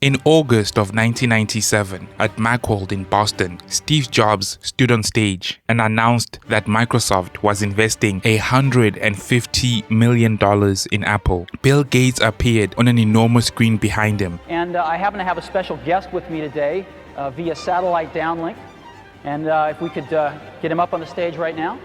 In August of 1997, at Macworld in Boston, Steve Jobs stood on stage and announced that Microsoft was investing $150 million in Apple. Bill Gates appeared on an enormous screen behind him. And I happen to have a special guest with me today via satellite downlink. And if we could get him up on the stage right now.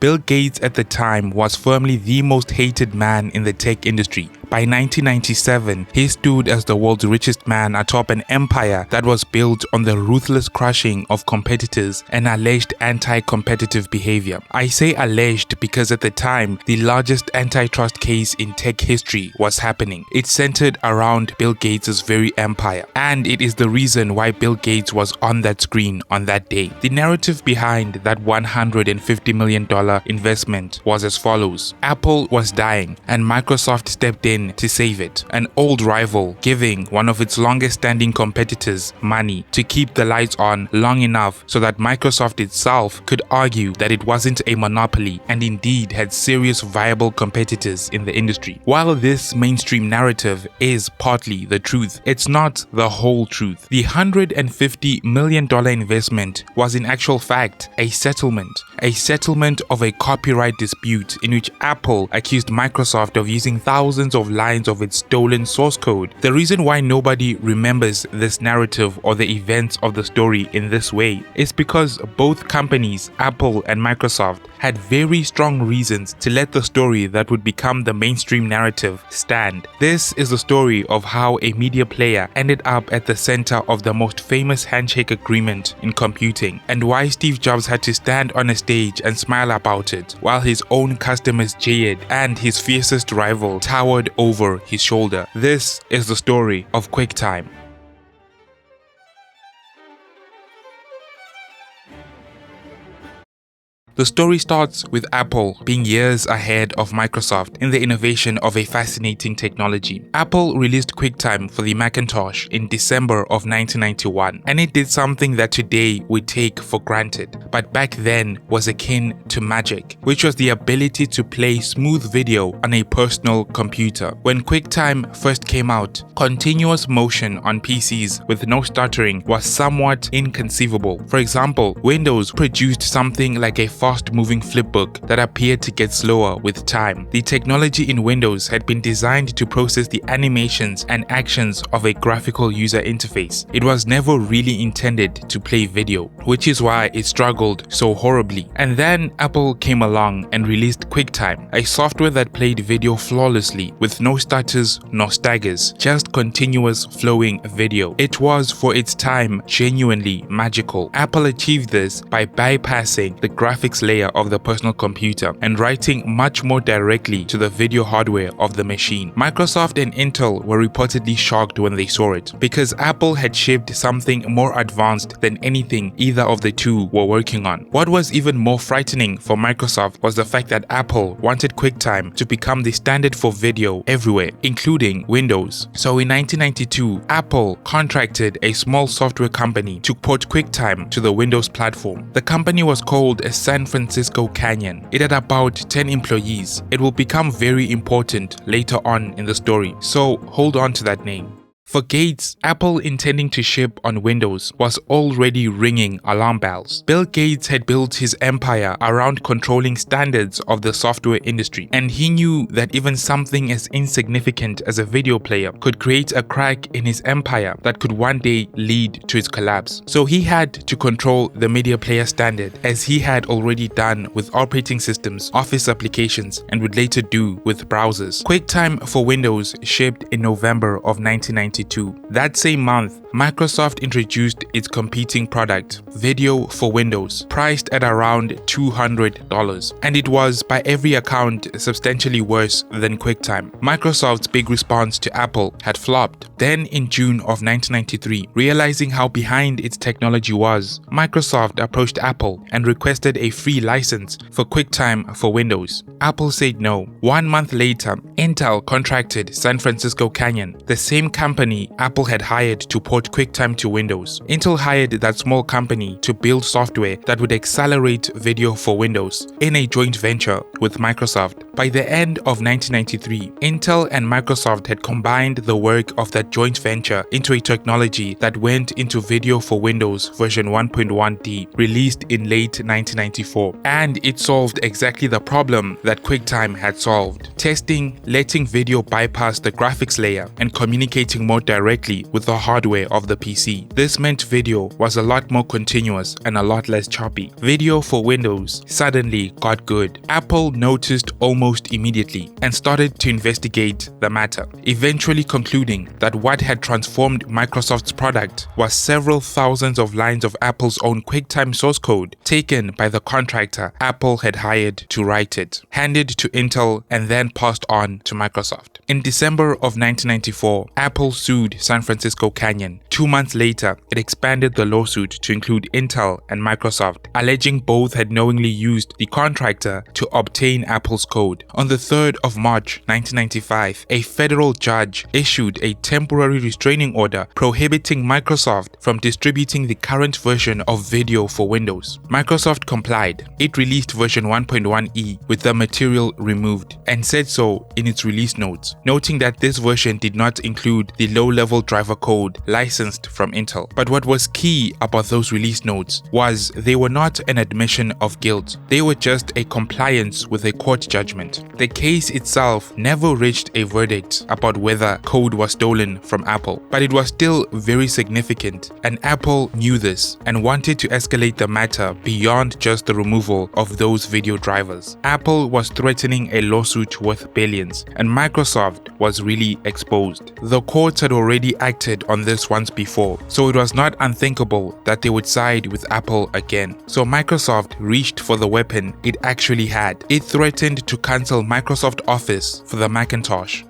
Bill Gates at the time was firmly the most hated man in the tech industry. By 1997, he stood as the world's richest man atop an empire that was built on the ruthless crushing of competitors and alleged anti-competitive behavior. I say alleged because at the time, the largest antitrust case in tech history was happening. It centered around Bill Gates' very empire, and it is the reason why Bill Gates was on that screen on that day. The narrative behind that $150 million investment was as follows. Apple was dying, and Microsoft stepped in to save it. An old rival giving one of its longest standing competitors money to keep the lights on long enough so that Microsoft itself could argue that it wasn't a monopoly and indeed had serious viable competitors in the industry. While this mainstream narrative is partly the truth, it's not the whole truth. The $150 million investment was in actual fact a settlement of a copyright dispute in which Apple accused Microsoft of using thousands of lines of its stolen source code. The reason why nobody remembers this narrative or the events of the story in this way is because both companies, Apple and Microsoft, had very strong reasons to let the story that would become the mainstream narrative stand. This is the story of how a media player ended up at the center of the most famous handshake agreement in computing, and why Steve Jobs had to stand on a stage and smile about it while his own customers jeered and his fiercest rival towered over his shoulder. This is the story of QuickTime. The story starts with Apple being years ahead of Microsoft in the innovation of a fascinating technology. Apple released QuickTime for the Macintosh in December of 1991, and it did something that today we take for granted, but back then was akin to magic, which was the ability to play smooth video on a personal computer. When QuickTime first came out, continuous motion on PCs with no stuttering was somewhat inconceivable. For example, Windows produced something like a fast-moving flipbook that appeared to get slower with time. The technology in Windows had been designed to process the animations and actions of a graphical user interface. It was never really intended to play video, which is why it struggled so horribly. And then Apple came along and released QuickTime, a software that played video flawlessly with no stutters nor staggers, just continuous flowing video. It was, for its time, genuinely magical. Apple achieved this by bypassing the graphics layer of the personal computer and writing much more directly to the video hardware of the machine. Microsoft and Intel were reportedly shocked when they saw it, because Apple had shipped something more advanced than anything either of the two were working on. What was even more frightening for Microsoft was the fact that Apple wanted QuickTime to become the standard for video everywhere, including Windows. So in 1992, Apple contracted a small software company to port QuickTime to the Windows platform. The company was called San Francisco Canyon. It had about 10 employees. It will become very important later on in the story, so hold on to that name. For Gates, Apple intending to ship on Windows was already ringing alarm bells. Bill Gates had built his empire around controlling standards of the software industry, and he knew that even something as insignificant as a video player could create a crack in his empire that could one day lead to its collapse. So he had to control the media player standard, as he had already done with operating systems, office applications, and would later do with browsers. QuickTime for Windows shipped in November of 1992. That same month, Microsoft introduced its competing product, Video for Windows, priced at around $200, and it was, by every account, substantially worse than QuickTime. Microsoft's big response to Apple had flopped. Then in June of 1993, realizing how behind its technology was, Microsoft approached Apple and requested a free license for QuickTime for Windows. Apple said no. 1 month later, Intel contracted San Francisco Canyon, the same company company Apple had hired to port QuickTime to Windows. Intel hired that small company to build software that would accelerate video for Windows in a joint venture with Microsoft. By the end of 1993, Intel and Microsoft had combined the work of that joint venture into a technology that went into video for Windows version 1.1D, released in late 1994. And it solved exactly the problem that QuickTime had solved: testing, letting video bypass the graphics layer and communicating more directly with the hardware of the PC. This meant video was a lot more continuous and a lot less choppy. Video for Windows suddenly got good. Apple noticed almost immediately and started to investigate the matter, eventually concluding that what had transformed Microsoft's product was several thousands of lines of Apple's own QuickTime source code taken by the contractor Apple had hired to write it, handed to Intel, and then passed on to Microsoft. In December of 1994, Apple sued San Francisco Canyon. 2 months later, it expanded the lawsuit to include Intel and Microsoft, alleging both had knowingly used the contractor to obtain Apple's code. On the 3rd of March 1995, a federal judge issued a temporary restraining order prohibiting Microsoft from distributing the current version of video for Windows. Microsoft complied. It released version 1.1e with the material removed, and said so in its release notes, noting that this version did not include the low-level driver code licensed from Intel. But what was key about those release notes was they were not an admission of guilt. They were just a compliance with a court judgment. The case itself never reached a verdict about whether code was stolen from Apple, but it was still very significant, and Apple knew this and wanted to escalate the matter beyond just the removal of those video drivers. Apple was threatening a lawsuit worth billions, and Microsoft was really exposed. The courts had already acted on this once before, so it was not unthinkable that they would side with Apple again. So Microsoft reached for the weapon it actually had. It threatened to cancel Microsoft Office for the Macintosh.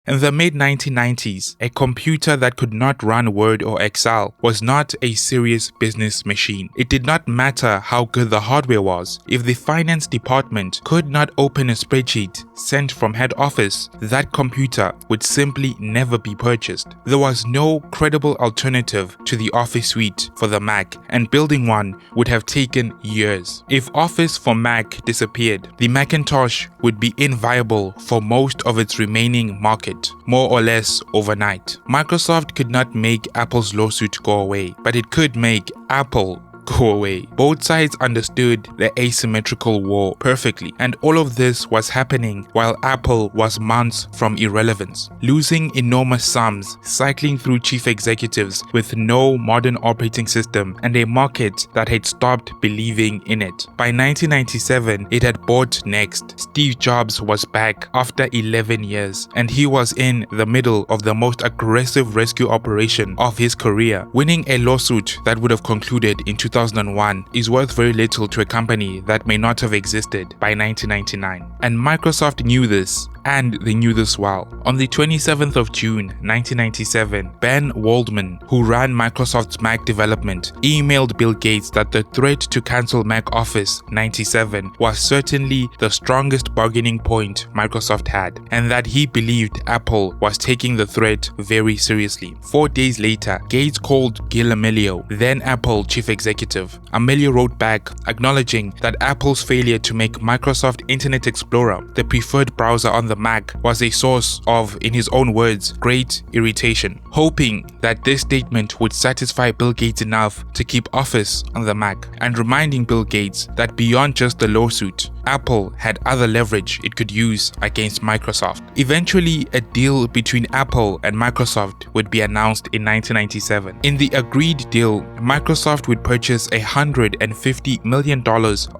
In the mid-1990s, a computer that could not run Word or Excel was not a serious business machine. It did not matter how good the hardware was. If the finance department could not open a spreadsheet sent from head office, that computer would simply never be purchased. There was no credible alternative to the Office suite for the Mac, and building one would have taken years. If Office for Mac disappeared, the Macintosh would be inviable for most of its remaining market, more or less overnight. Microsoft could not make Apple's lawsuit go away, but it could make Apple go away. Both sides understood the asymmetrical war perfectly, and all of this was happening while Apple was months from irrelevance, losing enormous sums, cycling through chief executives with no modern operating system, and a market that had stopped believing in it. By 1997, it had bought Next. Steve Jobs was back after 11 years, and he was in the middle of the most aggressive rescue operation of his career. Winning a lawsuit that would have concluded in 2001 is worth very little to a company that may not have existed by 1999. And Microsoft knew this, and they knew this well. On the 27th of June 1997, Ben Waldman, who ran Microsoft's Mac development, emailed Bill Gates that the threat to cancel Mac Office 97 was certainly the strongest bargaining point Microsoft had, and that he believed Apple was taking the threat very seriously. 4 days later, Gates called Gil Amelio, then Apple chief executive. Amelio wrote back acknowledging that Apple's failure to make Microsoft Internet Explorer the preferred browser on the Mac was a source of, in his own words, great irritation, hoping that this statement would satisfy Bill Gates enough to keep Office on the Mac, and reminding Bill Gates that beyond just the lawsuit, Apple had other leverage it could use against Microsoft. Eventually, a deal between Apple and Microsoft would be announced in 1997. In the agreed deal, Microsoft would purchase $150 million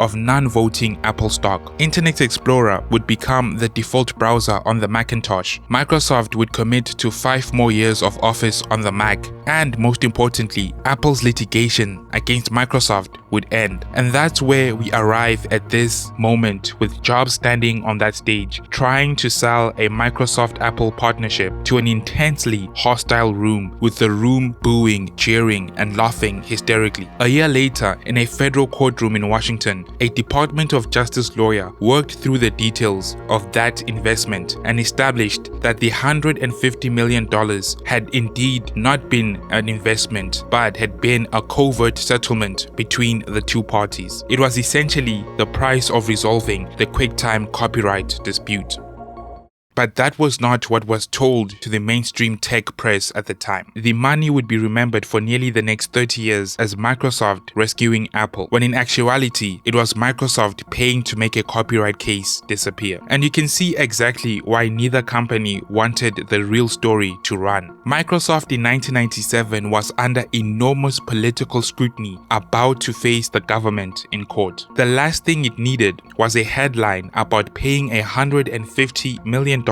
of non-voting Apple stock. Internet Explorer would become the default browser on the Macintosh. Microsoft would commit to 5 more years of Office on the Mac, and most importantly, Apple's litigation against Microsoft would end. And that's where we arrive at this moment, with Jobs standing on that stage, trying to sell a Microsoft-Apple partnership to an intensely hostile room, with the room booing, jeering, and laughing hysterically. A year later, in a federal courtroom in Washington, a Department of Justice lawyer worked through the details of that investment and established that the $150 million had indeed not been an investment, but had been a covert settlement between the two parties. It was essentially the price of resolving the QuickTime copyright dispute. But that was not what was told to the mainstream tech press at the time. The money would be remembered for nearly the next 30 years as Microsoft rescuing Apple, when in actuality, it was Microsoft paying to make a copyright case disappear. And you can see exactly why neither company wanted the real story to run. Microsoft in 1997 was under enormous political scrutiny, about to face the government in court. The last thing it needed was a headline about paying $150 million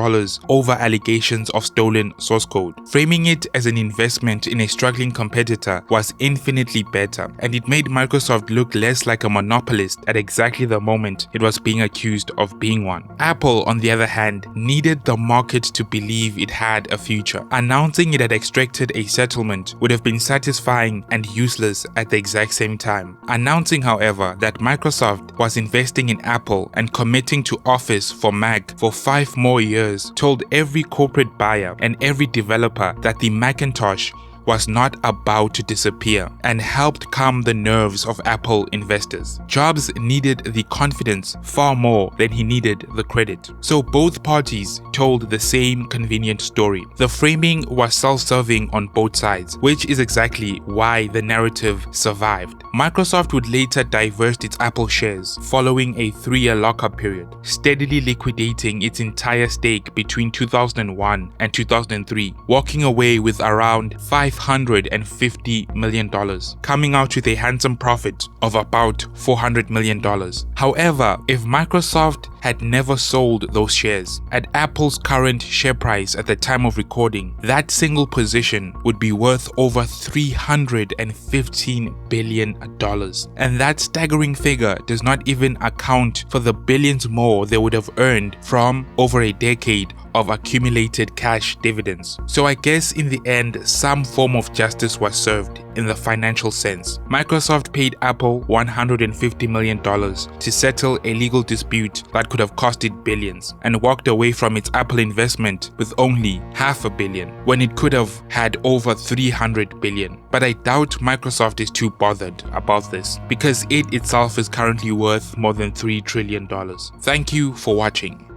over allegations of stolen source code. Framing it as an investment in a struggling competitor was infinitely better, and it made Microsoft look less like a monopolist at exactly the moment it was being accused of being one. Apple, on the other hand, needed the market to believe it had a future. Announcing it had extracted a settlement would have been satisfying and useless at the exact same time. Announcing, however, that Microsoft was investing in Apple and committing to Office for Mac for 5 more years told every corporate buyer and every developer that the Macintosh was not about to disappear, and helped calm the nerves of Apple investors. Jobs needed the confidence far more than he needed the credit. So both parties told the same convenient story. The framing was self-serving on both sides, which is exactly why the narrative survived. Microsoft would later divest its Apple shares following a 3-year lockup period, steadily liquidating its entire stake between 2001 and 2003, walking away with around $550 million, coming out with a handsome profit of about $400 million. However, if Microsoft had never sold those shares, at Apple's current share price at the time of recording, that single position would be worth over $315 billion. And that staggering figure does not even account for the billions more they would have earned from over a decade of accumulated cash dividends. So I guess in the end, some form of justice was served in the financial sense. Microsoft paid Apple $150 million to settle a legal dispute that could have cost it billions, and walked away from its Apple investment with only $500 million, when it could have had over $300 billion. But I doubt Microsoft is too bothered about this, because it itself is currently worth more than $3 trillion. Thank you for watching.